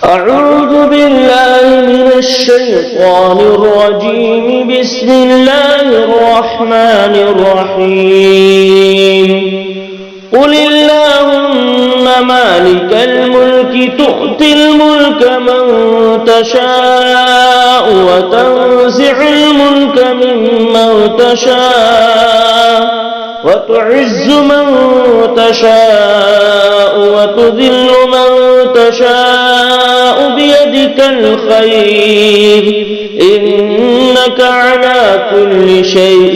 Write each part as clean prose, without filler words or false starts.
أعوذ بالله من الشيطان الرجيم بسم الله الرحمن الرحيم قل اللهم مالك الملك تؤتي الملك من تشاء وتنزع الملك ممن تشاء وتعز من تشاء وتذل من تشاء بيدك الخير إنك على كل شيء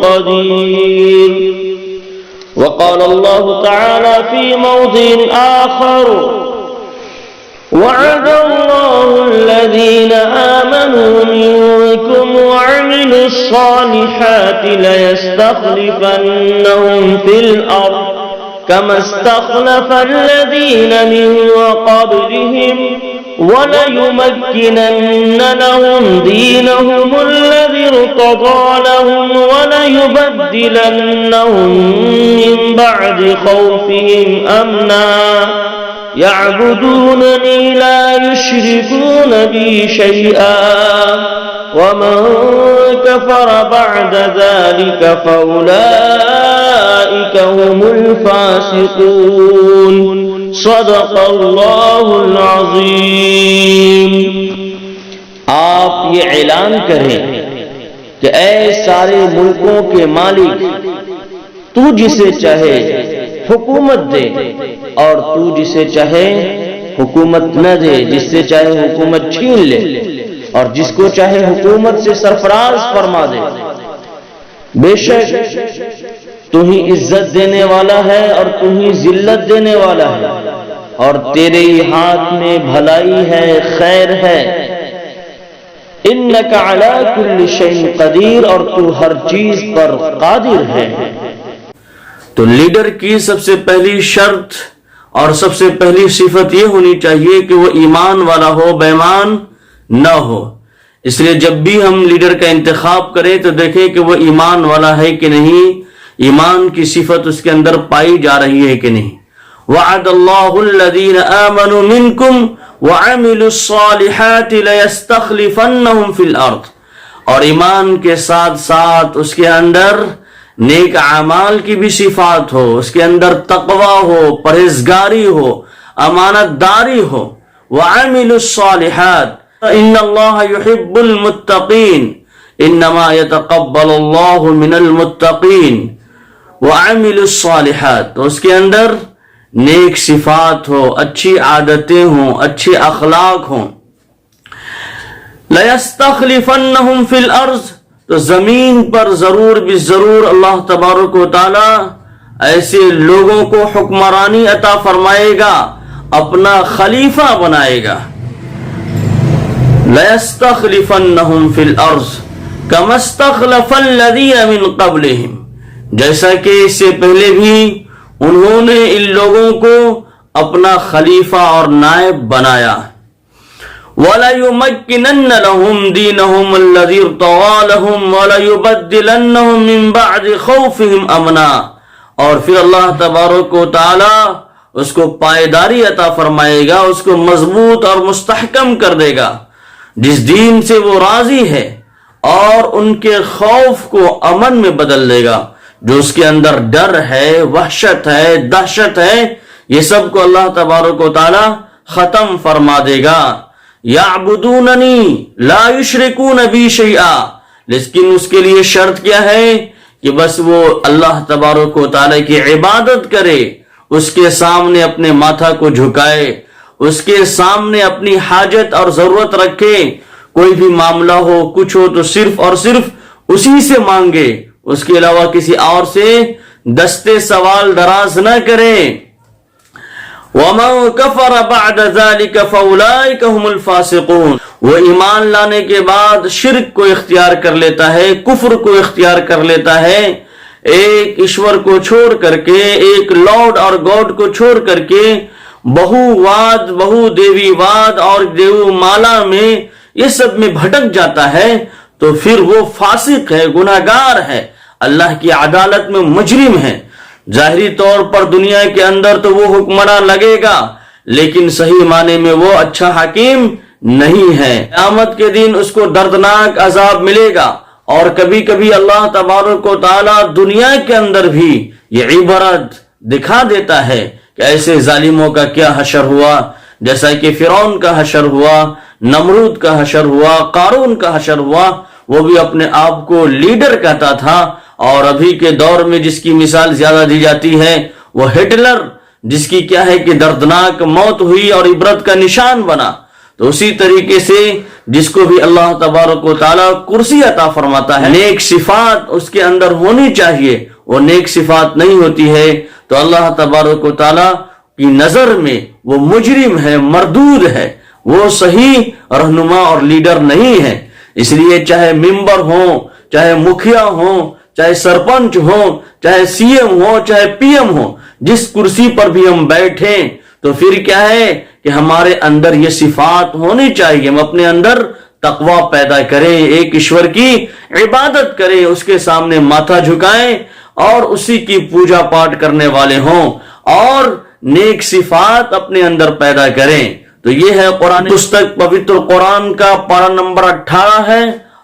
قدير. وقال الله تعالى في موضع آخر وعد الله الذين آمنوا منكم وعملوا الصالحات ليستخلفنهم في الأرض كما استخلف الذين من قبلهم وليمكنن لهم دينهم الذي ارتضى لهم وليبدلنهم من بعد خوفهم أمنا يعبدونني لا يشركون بي شيئا ومن كفر بعد ذلك فأولئك هم الفاسقون. صدق اللہ العظیم. آپ یہ اعلان کریں کہ اے سارے ملکوں کے مالک، تو جسے چاہے حکومت دے اور تو جسے چاہے حکومت نہ دے، جس سے چاہے حکومت چھین لے اور جس کو چاہے حکومت سے سرفراز فرما دے. بے شک تو ہی عزت دینے والا ہے اور تو ہی ذلت دینے والا ہے، اور تیرے ہی ہاتھ میں بھلائی ہے، خیر ہے. انک علی کل شیء قدیر، اور تو ہر چیز پر قادر ہے. تو لیڈر کی سب سے پہلی شرط اور سب سے پہلی صفت یہ ہونی چاہیے کہ وہ ایمان والا ہو، بے ایمان نہ ہو. اس لیے جب بھی ہم لیڈر کا انتخاب کریں تو دیکھیں کہ وہ ایمان والا ہے کہ نہیں، ایمان کی صفت اس کے اندر پائی جا رہی ہے کہ نہیں. وعد اللہ الذین آمنوا منکم وعملوا الصالحات لیستخلفنہم فی الارض، اور ایمان کے ساتھ ساتھ اس کے اندر نیک اعمال کی بھی صفات ہو، اس کے اندر تقوی ہو، پرہیزگاری ہو، امانت داری ہو. وعملوا الصالحات ان اللہ یحب المتقین انما یتقبل اللہ من المتقین. وعملوا الصالحات، تو اس کے اندر نیک صفات ہو، اچھی عادتیں ہوں، اچھے اخلاق ہوں. لَيَسْتَخْلِفَنَّهُمْ فِي الْأَرْضِ، تو زمین پر ضرور بھی ضرور اللہ تبارک و تعالی ایسے لوگوں کو حکمرانی عطا فرمائے گا، اپنا خلیفہ بنائے گا. لَيَسْتَخْلِفَنَّهُمْ فِي الْأَرْضِ كَمَا اسْتَخْلَفَ الَّذِينَ مِنْ قَبْلِهِمْ، جیسا کہ اس سے پہلے بھی انہوں نے ان لوگوں کو اپنا خلیفہ اور نائب بنایا. وَلَيُمَكِّنَنَّ لَهُمْ دِينَهُمُ الَّذِي ارْتَضَىٰ لَهُمْ وَلَيُبَدِّلَنَّهُمْ مِنْ بَعْدِ خَوْفِهِمْ أَمْنًا، اور پھر اللہ تبارک و تعالی اس کو پائیداری عطا فرمائے گا، اس کو مضبوط اور مستحکم کر دے گا جس دین سے وہ راضی ہے، اور ان کے خوف کو امن میں بدل دے گا. جو اس کے اندر ڈر ہے، وحشت ہے، دہشت ہے، یہ سب کو اللہ تبارک و تعالی ختم فرما دے گا. یعبدوننی لا یشرکون بی شیئا، لیکن اس کے لیے شرط کیا ہے کہ بس وہ اللہ تبارک و تعالی کی عبادت کرے، اس کے سامنے اپنے ماتھا کو جھکائے، اس کے سامنے اپنی حاجت اور ضرورت رکھے. کوئی بھی معاملہ ہو، کچھ ہو تو صرف اور صرف اسی سے مانگے، اس کے علاوہ کسی اور سے دستے سوال دراز نہ کریں. وَمَنْ كَفَرَ بَعْدَ ذَلِكَ فَأُولَئِكَ هُمُ الْفَاسِقُونَ، وہ ایمان لانے کے بعد شرک کو اختیار کر لیتا ہے، کفر کو اختیار کر لیتا ہے، ایک ایشور کو چھوڑ کر کے، ایک لارڈ اور گاڈ کو چھوڑ کر کے بہو واد، بہو دیوی واد اور دیو مالا میں یہ سب میں بھٹک جاتا ہے، تو پھر وہ فاسق ہے، گناہگار ہے، اللہ کی عدالت میں مجرم ہے. ظاہری طور پر دنیا کے اندر تو وہ حکمراں لگے گا، لیکن صحیح معنی میں وہ اچھا حکیم نہیں ہے. قیامت کے دن اس کو دردناک عذاب ملے گا. اور کبھی کبھی اللہ تبارک و تعالی دنیا کے اندر بھی یہ عبرت دکھا دیتا ہے کہ ایسے ظالموں کا کیا حشر ہوا، جیسا کہ فرعون کا حشر ہوا، نمرود کا حشر ہوا، قارون کا حشر ہوا. وہ بھی اپنے آپ کو لیڈر کہتا تھا. اور ابھی کے دور میں جس کی مثال زیادہ دی جاتی ہے وہ ہٹلر، جس کی کیا ہے کہ دردناک موت ہوئی اور عبرت کا نشان بنا. تو اسی طریقے سے جس کو بھی اللہ تبارک و تعالیٰ کرسی عطا فرماتا ہے، نیک صفات اس کے اندر ہونی چاہیے، وہ نیک صفات نہیں ہوتی ہے تو اللہ تبارک و تعالیٰ کی نظر میں وہ مجرم ہے، مردود ہے، وہ صحیح رہنما اور لیڈر نہیں ہے. اس لیے چاہے ممبر ہوں، چاہے مکھیا ہوں، چاہے سرپنچ ہوں، چاہے سی ایم ہو، چاہے پی ایم ہو، جس کرسی پر بھی ہم بیٹھیں تو پھر کیا ہے کہ ہمارے اندر یہ صفات ہونی چاہیے. ہم اپنے اندر تقوی پیدا کریں، ایک ایشور کی عبادت کریں، اس کے سامنے ماتھا جھکائیں اور اسی کی پوجا پاٹ کرنے والے ہوں اور نیک صفات اپنے اندر پیدا کریں. تو یہ ہے قرآن پستک پوتر قرآن کا پارہ نمبر 18 ہے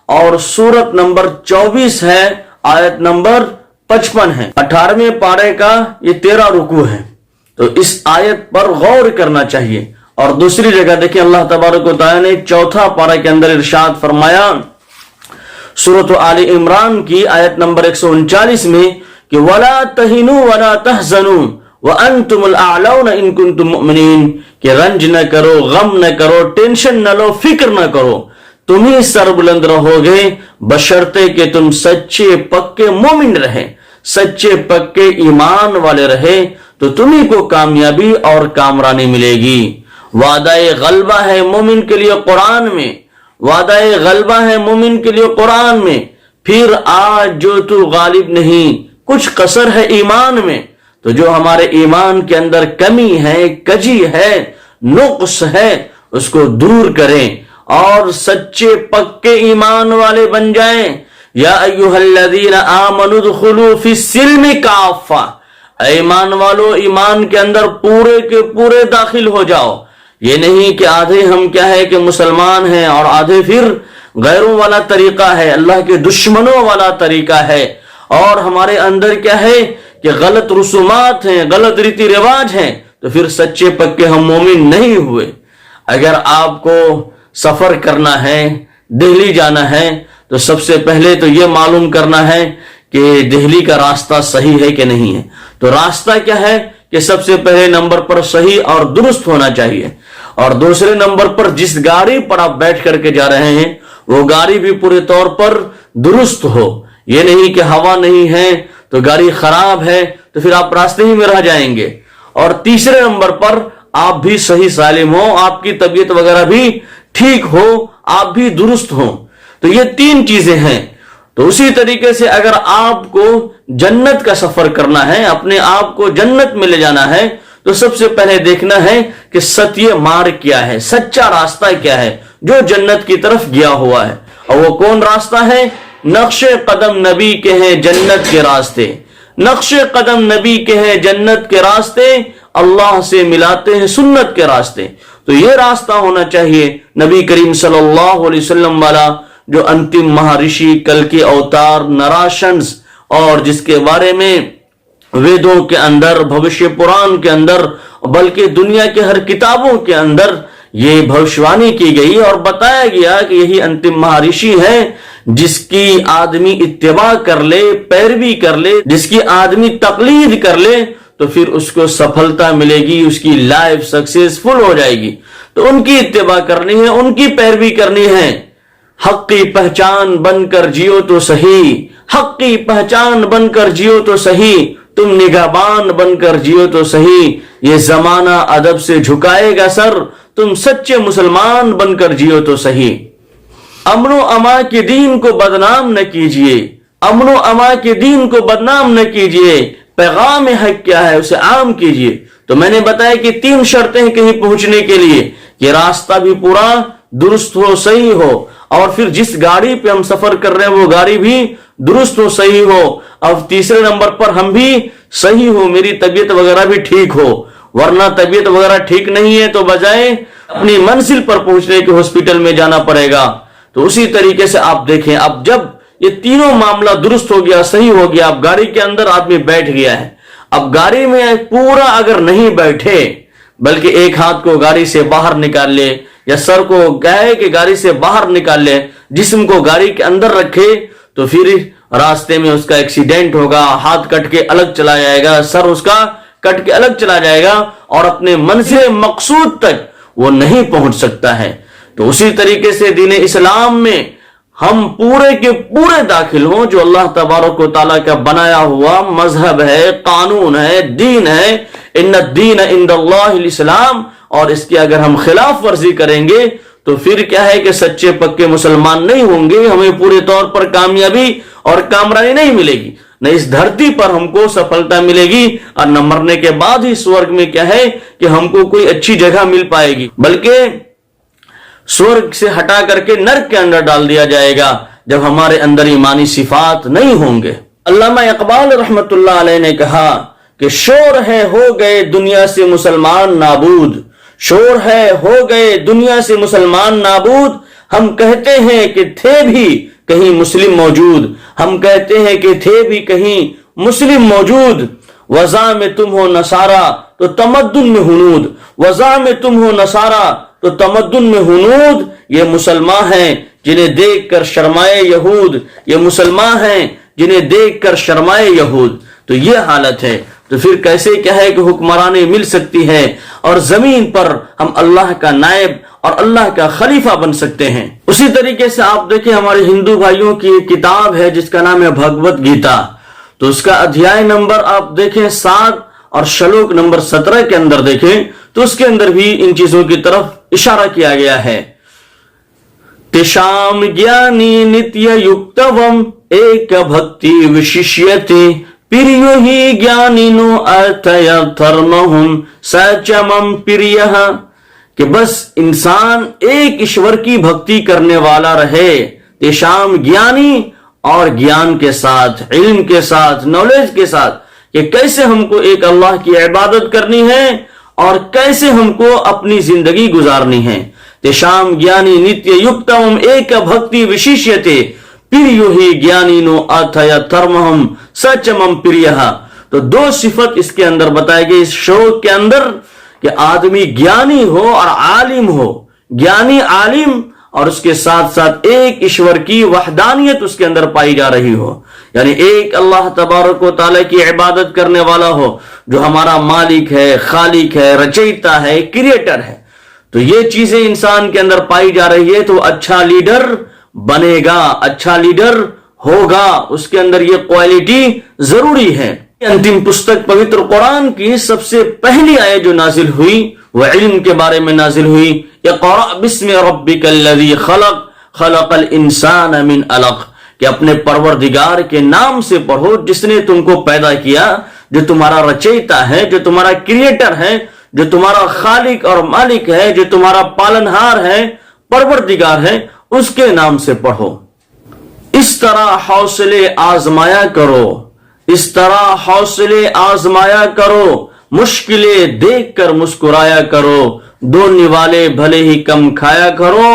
اور سورت نمبر 24 ہے، آیت نمبر 55 ہے. 18ویں پارے کا یہ 13 رکوع ہے. تو اس آیت پر غور کرنا چاہیے. اور دوسری جگہ دیکھیں اللہ تبارک و تعالیٰ نے 4 پارہ کے اندر ارشاد فرمایا سورۃ آل عمران کی آیت نمبر 139 میں کہ وَلَا تَهِنُوا وَلَا تَحْزَنُوا وَأَنْتُمُ الْأَعْلَوْنَ إِن كُنتُم مُؤْمِنِينَ کہ رنج نہ کرو، غم نہ کرو، ٹینشن نہ لو، فکر نہ کرو، تم ہی سر بلند رہو گے بشرطے کہ تم سچے پکے مومن رہے، سچے پکے ایمان والے رہے تو تمہیں کو کامیابی اور کامرانی ملے گی. وعدہ غلبہ ہے مومن کے لیے قرآن میں، وعدہ غلبہ ہے مومن کے لیے قرآن میں. پھر آج جو تو غالب نہیں، کچھ قصر ہے ایمان میں، تو جو ہمارے ایمان کے اندر کمی ہے، کجی ہے، نقص ہے، اس کو دور کریں اور سچے پکے ایمان والے بن جائیں. یا ایھا الذین آمنوا ادخلوا فی السلم کافہ، ایمان والو ایمان کے اندر پورے کے پورے داخل ہو جاؤ. یہ نہیں کہ آدھے ہم کیا ہے کہ مسلمان ہیں اور آدھے پھر غیروں والا طریقہ ہے، اللہ کے دشمنوں والا طریقہ ہے، اور ہمارے اندر کیا ہے کہ غلط رسومات ہیں، غلط ریتی رواج ہیں، تو پھر سچے پکے ہم مومن نہیں ہوئے. اگر آپ کو سفر کرنا ہے، دہلی جانا ہے، تو سب سے پہلے تو یہ معلوم کرنا ہے کہ دہلی کا راستہ صحیح ہے کہ نہیں ہے. تو راستہ کیا ہے کہ سب سے پہلے نمبر پر صحیح اور درست ہونا چاہیے، اور دوسرے نمبر پر جس گاڑی پر آپ بیٹھ کر کے جا رہے ہیں وہ گاڑی بھی پورے طور پر درست ہو. یہ نہیں کہ ہوا نہیں ہے تو گاڑی خراب ہے تو پھر آپ راستے ہی میں رہ جائیں گے. اور تیسرے نمبر پر آپ بھی صحیح سالم ہو، آپ کی طبیعت وغیرہ بھی ٹھیک ہو، آپ بھی درست ہوں. تو یہ 3 چیزیں ہیں. تو اسی طریقے سے اگر آپ کو جنت کا سفر کرنا ہے، اپنے آپ کو جنت میں لے جانا ہے، تو سب سے پہلے دیکھنا ہے کہ ستیہ مارگ کیا ہے، سچا راستہ کیا ہے جو جنت کی طرف گیا ہوا ہے. اور وہ کون راستہ ہے؟ نقش قدم نبی کے ہیں جنت کے راستے، نقش قدم نبی کے ہیں جنت کے راستے، اللہ سے ملاتے ہیں سنت کے راستے. تو یہ راستہ ہونا چاہیے نبی کریم صلی اللہ علیہ وسلم والا، جو انتم مہارشی، کل کے اوتار، نراشنز، اور جس کے بارے میں ویدوں کے اندر، بھوشیہ پران کے اندر، بلکہ دنیا کے ہر کتابوں کے اندر یہ بھوشوانی کی گئی اور بتایا گیا کہ یہی انتم مہارشی ہے جس کی آدمی اتباع کر لے، پیروی کر لے، جس کی آدمی تقلید کر لے تو پھر اس کو سفلتا ملے گی، اس کی لائف سکسیسفل ہو جائے گی. تو ان کی اتباع کرنی ہے، ان کی پیروی کرنی ہے. حق کی پہچان بن کر جیو تو صحیح، حق کی پہچان بن کر جیو تو صحیح، تم نگہبان بن کر جیو تو صحیح، یہ زمانہ ادب سے جھکائے گا سر، تم سچے مسلمان بن کر جیو تو صحیح. امن و اما کے دین کو بدنام نہ کیجئے، امن و اما کے دین کو بدنام نہ کیجئے، پیغام حق کیا ہے اسے عام کیجئے. تو میں نے بتایا کہ 3 شرطیں ہیں کہیں پہنچنے کے لیے، کہ راستہ بھی پورا درست ہو، صحیح ہو، اور پھر جس گاڑی پہ ہم سفر کر رہے ہیں وہ گاڑی بھی درست ہو، صحیح ہو، اور تیسرے نمبر پر ہم بھی صحیح ہو، میری طبیعت وغیرہ بھی ٹھیک ہو. ورنہ طبیعت وغیرہ ٹھیک نہیں ہے تو بجائے اپنی منزل پر پہنچنے کے ہاسپٹل میں جانا پڑے گا. تو اسی طریقے سے آپ دیکھیں، اب جب یہ تینوں معاملہ درست ہو گیا، صحیح ہو گیا، اب گاڑی کے اندر آدمی بیٹھ گیا ہے، اب گاڑی میں پورا اگر نہیں بیٹھے بلکہ ایک ہاتھ کو گاڑی سے باہر نکال لے یا سر کو گائے کہ گاڑی سے باہر نکال لے، جسم کو گاڑی کے اندر رکھے، تو پھر راستے میں اس کا ایکسیڈنٹ ہوگا، ہاتھ کٹ کے الگ چلا جائے گا، سر اس کا کٹ کے الگ چلا جائے گا اور اپنے منزل مقصود تک وہ نہیں پہنچ سکتا ہے. تو اسی طریقے سے دین اسلام میں ہم پورے کے پورے داخل ہوں، جو اللہ تبارک و تعالیٰ کا بنایا ہوا مذہب ہے، قانون ہے، دین ہے. ان الدین عند اللہ الاسلام، اور اس کی اگر ہم خلاف ورزی کریں گے تو پھر کیا ہے کہ سچے پکے مسلمان نہیں ہوں گے، ہمیں پورے طور پر کامیابی اور کامرانی نہیں ملے گی، نہ اس دھرتی پر ہم کو سفلتا ملے گی، اور نہ مرنے کے بعد ہی سورگ میں کیا ہے کہ ہم کو کوئی اچھی جگہ مل پائے گی، بلکہ سورگ سے ہٹا کر کے نرک کے اندر ڈال دیا جائے گا جب ہمارے اندر ایمانی صفات نہیں ہوں گے. علامہ اقبال رحمت اللہ علیہ نے کہا کہ شور ہے ہو گئے دنیا سے مسلمان نابود، شور ہے ہو گئے دنیا سے مسلمان نابود، ہم کہتے ہیں کہ تھے بھی کہیں مسلم موجود، ہم کہتے ہیں کہ تھے بھی کہیں مسلم موجود. وضع میں تم ہو نصارہ تو تمدن میں ہنود، وضع میں تم ہو نصارہ تو تمدن میں ہنود. یہ مسلمان ہیں جنہیں دیکھ کر شرمائے یہود، یہ مسلمان ہیں جنہیں دیکھ کر شرمائے یہود. تو یہ حالت ہے، تو پھر کیسے کیا ہے کہ حکمرانی مل سکتی ہے اور زمین پر ہم اللہ کا نائب اور اللہ کا خلیفہ بن سکتے ہیں. اسی طریقے سے آپ دیکھیں ہمارے ہندو بھائیوں کی ایک کتاب ہے جس کا نام ہے بھگوت گیتا، تو اس کا ادھیائے نمبر آپ دیکھیں 7 اور شلوک نمبر 17 کے اندر دیکھیں تو اس کے اندر بھی ان چیزوں کی طرف اشارہ کیا گیا ہے. تشام گیانی نتیہ یکتوم ایک بھکتی وششیتی پریو ہی گیانینو ارتیا دھرمہم سچمم پریہ، کہ بس انسان ایک ایشور کی بھکتی کرنے والا رہے. تشام گیانی، اور گیان کے ساتھ، علم کے ساتھ، نالج کے ساتھ کہ کیسے ہم کو ایک اللہ کی عبادت کرنی ہے اور کیسے ہم کو اپنی زندگی گزارنی ہے. تشام گیانی نتیہ یکتم ایک بھکتی وشیشیتے پریو ہی گیانینو اتھیا دھرمہم سچمم پریہ. تو 2 صفت اس کے اندر بتائے گئے اس شوق کے اندر کہ آدمی گیانی ہو اور عالم ہو، گیانی عالم، اور اس کے ساتھ ساتھ ایک ایشور کی وحدانیت اس کے اندر پائی جا رہی ہو، یعنی ایک اللہ تبارک و تعالیٰ کی عبادت کرنے والا ہو جو ہمارا مالک ہے، خالق ہے، رچیتا ہے، کریٹر ہے. تو یہ چیزیں انسان کے اندر پائی جا رہی ہے تو اچھا لیڈر بنے گا، اچھا لیڈر ہوگا، اس کے اندر یہ کوالٹی ضروری ہے. انتم پستک پوتر قرآن کی سب سے پہلی آیت جو نازل ہوئی وہ علم کے بارے میں نازل ہوئی. اقرأ بسم ربک الذی خلق خلق الانسان من علق، کہ اپنے پروردگار کے نام سے پڑھو جس نے تم کو پیدا کیا، جو تمہارا رچیتا ہے، جو تمہارا کریٹر ہے، جو تمہارا خالق اور مالک ہے، جو تمہارا پالنہار ہے، پروردگار ہے، اس کے نام سے پڑھو. اس طرح حوصلے آزمایا کرو، اس طرح حوصلے آزمایا کرو، مشکلیں دیکھ کر مسکرایا کرو. 2 نوالے بھلے ہی کم کھایا کرو،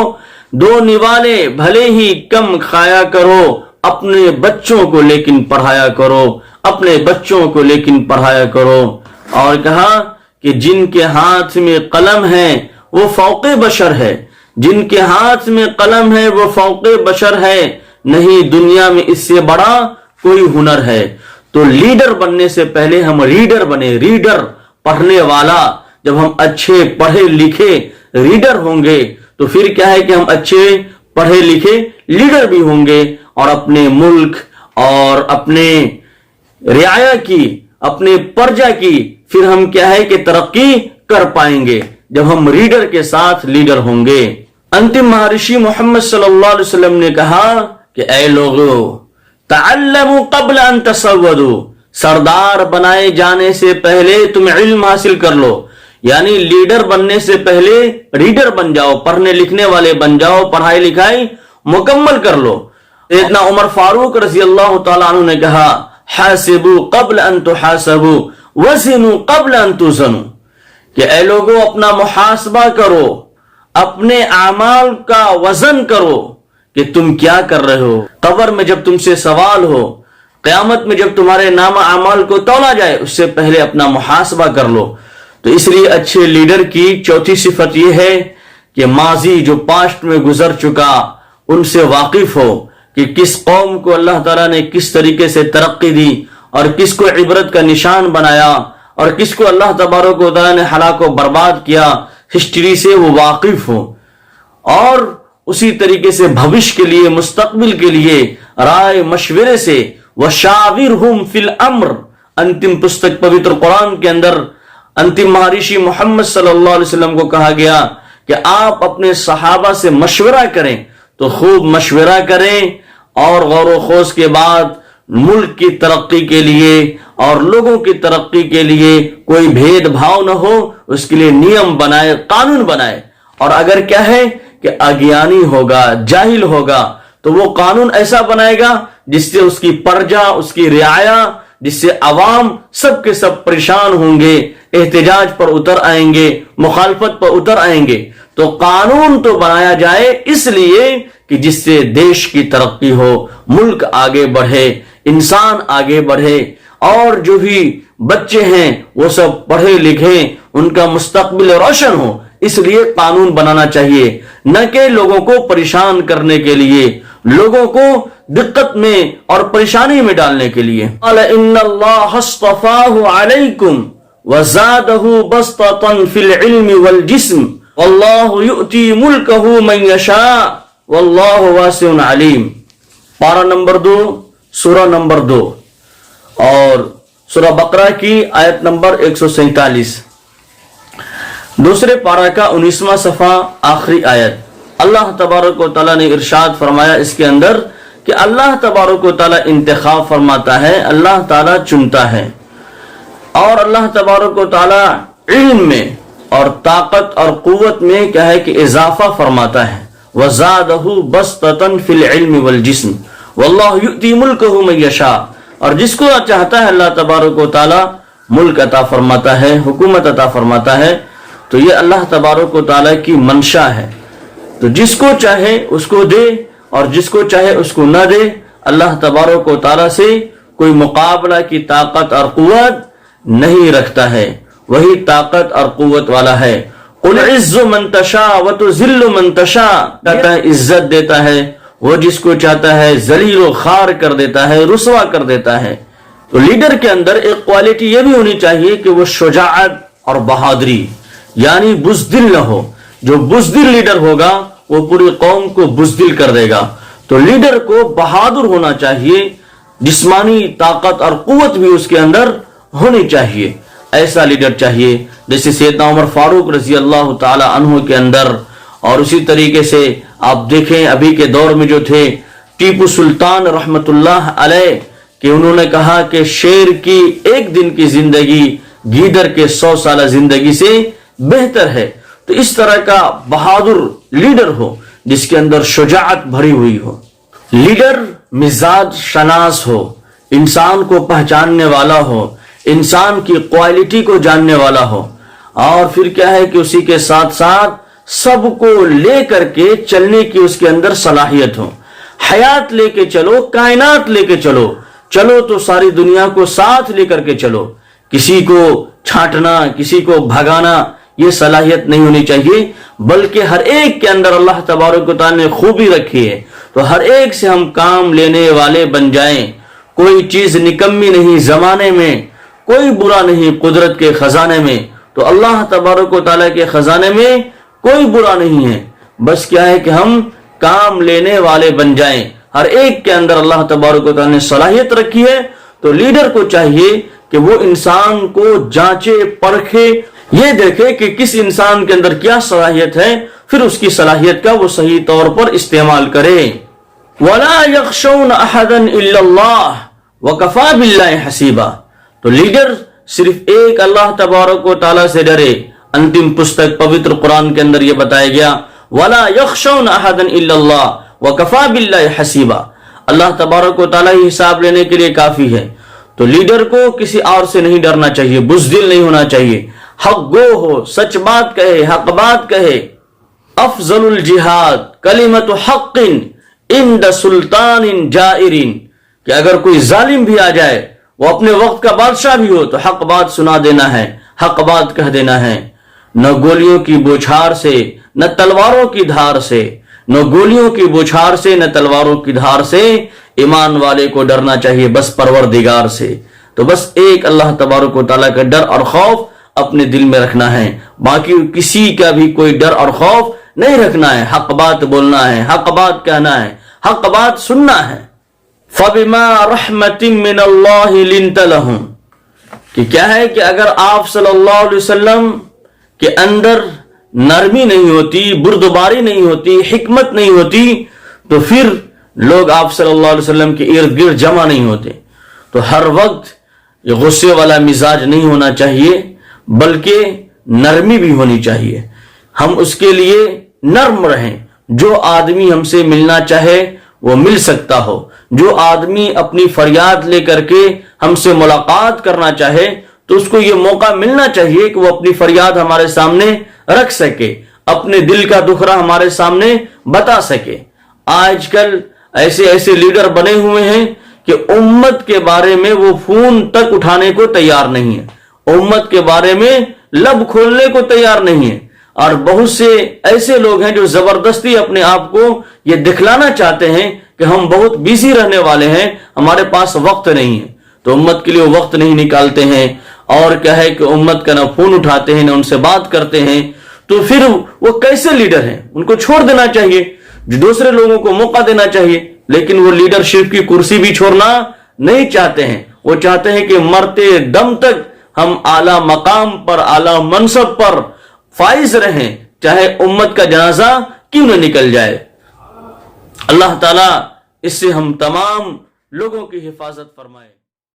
2 نوالے بھلے ہی کم کھایا کرو، اپنے بچوں کو لیکن پڑھایا کرو، اپنے بچوں کو لیکن پڑھایا کرو. اور کہا کہ جن کے ہاتھ میں قلم ہے وہ فوق بشر ہے، جن کے ہاتھ میں قلم ہے وہ فوق بشر ہے، نہیں دنیا میں اس سے بڑا کوئی ہنر ہے. تو لیڈر بننے سے پہلے ہم ریڈر بنے، ریڈر پڑھنے والا. جب ہم اچھے پڑھے لکھے ریڈر ہوں گے تو پھر کیا ہے کہ ہم اچھے پڑھے لکھے لیڈر بھی ہوں گے اور اپنے ملک اور اپنے رعایا کی، اپنے پرجا کی پھر ہم کیا ہے کہ ترقی کر پائیں گے جب ہم ریڈر کے ساتھ لیڈر ہوں گے. انتم مہارشی محمد صلی اللہ علیہ وسلم نے کہا کہ اے لوگو تعلموا قبل ان تسودوا، سردار بنائے جانے سے پہلے تم علم حاصل کر لو، یعنی لیڈر بننے سے پہلے ریڈر بن جاؤ، پڑھنے لکھنے والے بن جاؤ، پڑھائی لکھائی مکمل کر لو. سیدنا عمر فاروق رضی اللہ تعالیٰ عنہ نے کہا حاسبوا قبل ان تحاسبوا وزنوا قبل ان توزنوا، کہ اے لوگوں اپنا محاسبہ کرو، اپنے اعمال کا وزن کرو کہ تم کیا کر رہے ہو. قبر میں جب تم سے سوال ہو، قیامت میں جب تمہارے نام اعمال کو تولا جائے، اس سے پہلے اپنا محاسبہ کر لو. تو اس لیے اچھے لیڈر کی چوتھی صفت یہ ہے کہ ماضی جو پاسٹ میں گزر چکا ان سے واقف ہو کہ کس قوم کو اللہ تعالیٰ نے کس طریقے سے ترقی دی اور کس کو عبرت کا نشان بنایا اور کس کو اللہ تبارک و تعالیٰ نے ہلاک و برباد کیا. ہسٹری سے وہ واقف ہو اور اسی طریقے سے بھوش کے لیے، مستقبل کے لیے رائے مشورے سے وَشَاوِرْهُمْ فِي الْأَمْرِ، انتم پستک پوتر قرآن کے اندر انتم مہارشی محمد صلی اللہ علیہ وسلم کو کہا گیا کہ آپ اپنے صحابہ سے مشورہ کریں. تو خوب مشورہ کریں اور غور و خوض کے بعد ملک کی ترقی کے لیے اور لوگوں کی ترقی کے لیے کوئی بھید بھاؤ نہ ہو، اس کے لیے نیم بنائے، قانون بنائے. اور اگر کیا ہے کہ اگیانی ہوگا، جاہل ہوگا، تو وہ قانون ایسا بنائے گا جس سے اس کی پرجا، اس کی رعایا، جس سے عوام سب کے سب پریشان ہوں گے، احتجاج پر اتر آئیں گے، مخالفت پر اتر آئیں گے. تو قانون تو بنایا جائے اس لیے کہ جس سے دیش کی ترقی ہو، ملک آگے بڑھے، انسان آگے بڑھے، اور جو بھی بچے ہیں وہ سب پڑھے لکھے، ان کا مستقبل روشن ہو. اس لیے قانون بنانا چاہیے، نہ کہ لوگوں کو پریشان کرنے کے لیے، لوگوں کو دقت میں اور پریشانی میں ڈالنے کے لیے. قال ان اللہ اصطفاہ علیکم وزادہ بسطۃ فی العلم والجسم واللہ یؤتی ملکہ من یشاء واللہ واسع علیم. پارہ نمبر 2، سورہ نمبر 2 اور سورہ بقرہ کی آیت نمبر 147. دوسرے پارہ کا 19واں صفحہ، آخری آیت. اللہ تبارک و تعالیٰ نے ارشاد فرمایا اس کے اندر کہ اللہ تبارک و تعالیٰ انتخاب فرماتا ہے، اللہ تعالیٰ چنتا ہے، اور اللہ تبارک و تعالیٰ علم میں اور طاقت اور قوت میں کیا ہے کہ اضافہ فرماتا ہے. وَزَادَهُ بَسْطَةً فِي الْعِلْمِ وَالْجِسْمِ وَاللَّهُ يُؤْتِي مُلْكَهُ مَن يَشَاءُ. اور جس کو چاہتا ہے اللہ تبارک و تعالیٰ ملک عطا فرماتا ہے، حکومت عطا فرماتا ہے. تو یہ اللہ تبارک و تعالیٰ کی منشا ہے. تو جس کو چاہے اس کو دے اور جس کو چاہے اس کو نہ دے. اللہ تبارک و تعالیٰ سے کوئی مقابلہ کی طاقت اور قوت نہیں رکھتا ہے، وہی طاقت اور قوت والا ہے. قُلْ عِزُّ مَن تَشَاءُ وَتُذِلُّ مَن تَشَاءُ. کہتا ہے عزت دیتا ہے وہ جس کو چاہتا ہے، ذلیل و خوار کر دیتا ہے، رسوا کر دیتا ہے. تو لیڈر کے اندر ایک کوالٹی یہ بھی ہونی چاہیے کہ وہ شجاعت اور بہادری، یعنی بزدل نہ ہو. جو بزدل لیڈر ہوگا وہ پوری قوم کو بزدل کر دے گا. تو لیڈر کو بہادر ہونا چاہیے، جسمانی طاقت اور قوت بھی اس کے اندر ہونی چاہیے. ایسا لیڈر چاہیے جیسے سیدنا عمر فاروق رضی اللہ تعالی عنہ کے اندر. اور اسی طریقے سے آپ دیکھیں ابھی کے دور میں جو تھے ٹیپو سلطان رحمت اللہ علیہ، کہ انہوں نے کہا کہ شیر کی ایک دن کی زندگی گیدڑ کے 100 سالہ زندگی سے بہتر ہے. تو اس طرح کا بہادر لیڈر ہو جس کے اندر شجاعت بھری ہوئی ہو. لیڈر مزاج شناس ہو، انسان کو پہچاننے والا ہو، انسان کی کوالٹی کو جاننے والا ہو، اور پھر کیا ہے کہ اسی کے ساتھ ساتھ سب کو لے کر کے چلنے کی اس کے اندر صلاحیت ہو. حیات لے کے چلو، کائنات لے کے چلو، چلو تو ساری دنیا کو ساتھ لے کر کے چلو. کسی کو چھانٹنا، کسی کو بھگانا، یہ صلاحیت نہیں ہونی چاہیے، بلکہ ہر ایک کے اندر اللہ تبارک و تعالیٰ نے خوبی رکھی ہے. تو ہر ایک سے ہم کام لینے والے بن جائیں. کوئی چیز نکمی نہیں زمانے میں، کوئی برا نہیں قدرت کے خزانے میں. تو اللہ تبارک و تعالیٰ کے خزانے میں کوئی برا نہیں ہے، بس کیا ہے کہ ہم کام لینے والے بن جائیں. ہر ایک کے اندر اللہ تبارک و تعالیٰ نے صلاحیت رکھی ہے. تو لیڈر کو چاہیے کہ وہ انسان کو جانچے، پرکھے، یہ دیکھے کہ کس انسان کے اندر کیا صلاحیت ہے، پھر اس کی صلاحیت کا وہ صحیح طور پر استعمال کرے. وَلَا يَخْشَوْنَ أَحَدًا إِلَّا اللَّهَ وَكَفَى بِاللَّهِ حَسِيبًا. تو لیڈر صرف ایک اللہ تبارک و تعالیٰ سے ڈرے. انتم پستک پوتر قرآن کے اندر یہ بتایا گیا وَلَا يَخْشَوْنَ أَحَدًا إِلَّا اللَّهَ وَكَفَى بِاللَّهِ حَسِيبًا. اللہ تبارک و تعالیٰ ہی حساب لینے کے لیے کافی ہے. تو لیڈر کو کسی اور سے نہیں ڈرنا چاہیے، بزدل نہیں ہونا چاہیے. حق گو ہو، سچ بات کہے، حق بات کہے. افضل الجہاد کلمت حق عند سلطان جائر، کہ اگر کوئی ظالم بھی آ جائے، وہ اپنے وقت کا بادشاہ بھی ہو، تو حق بات سنا دینا ہے، حق بات کہہ دینا ہے. نہ گولیوں کی بوچھار سے، نہ تلواروں کی دھار سے، نہ گولیوں کی بوچھار سے، نہ تلواروں کی دھار سے ایمان والے کو ڈرنا چاہیے بس پروردگار سے. تو بس ایک اللہ تبارک و تعالیٰ کا ڈر اور خوف اپنے دل میں رکھنا ہے، باقی کسی کا بھی کوئی ڈر اور خوف نہیں رکھنا ہے. حق بات بولنا ہے، حق بات کہنا ہے، حق بات سننا ہے. فَبِمَا رَحْمَةٍ مِّنَ اللَّهِ لِنْتَ لَهُمْ، کہ کیا ہے کہ اگر آپ صلی اللہ علیہ وسلم کے اندر نرمی نہیں ہوتی، بردباری نہیں ہوتی، حکمت نہیں ہوتی، تو پھر لوگ آپ صلی اللہ علیہ وسلم کے ارد گرد جمع نہیں ہوتے. تو ہر وقت یہ غصے والا مزاج نہیں ہونا چاہیے، بلکہ نرمی بھی ہونی چاہیے. ہم اس کے لیے نرم رہیں. جو آدمی ہم سے ملنا چاہے وہ مل سکتا ہو، جو آدمی اپنی فریاد لے کر کے ہم سے ملاقات کرنا چاہے تو اس کو یہ موقع ملنا چاہیے کہ وہ اپنی فریاد ہمارے سامنے رکھ سکے، اپنے دل کا دکھرا ہمارے سامنے بتا سکے. آج کل ایسے لیڈر بنے ہوئے ہیں کہ امت کے بارے میں وہ فون تک اٹھانے کو تیار نہیں ہے، امت کے بارے میں لب کھولنے کو تیار نہیں ہے. اور بہت سے ایسے لوگ ہیں جو زبردستی اپنے آپ کو یہ دکھلانا چاہتے ہیں کہ ہم بہت بیزی رہنے والے ہیں، ہمارے پاس وقت نہیں ہے. تو امت کے لیے وقت نہیں نکالتے ہیں، اور کیا ہے کہ امت کا نہ فون اٹھاتے ہیں نہ ان سے بات کرتے ہیں. تو پھر وہ کیسے لیڈر ہیں؟ ان کو چھوڑ دینا چاہیے، جو دوسرے لوگوں کو موقع دینا چاہیے. لیکن وہ لیڈرشپ کی کرسی بھی چھوڑنا نہیں چاہتے ہیں. وہ چاہتے ہیں کہ مرتے دم تک ہم اعلیٰ مقام پر، اعلیٰ منصب پر فائز رہیں، چاہے امت کا جنازہ کیوں نہ نکل جائے. اللہ تعالیٰ اس سے ہم تمام لوگوں کی حفاظت فرمائے.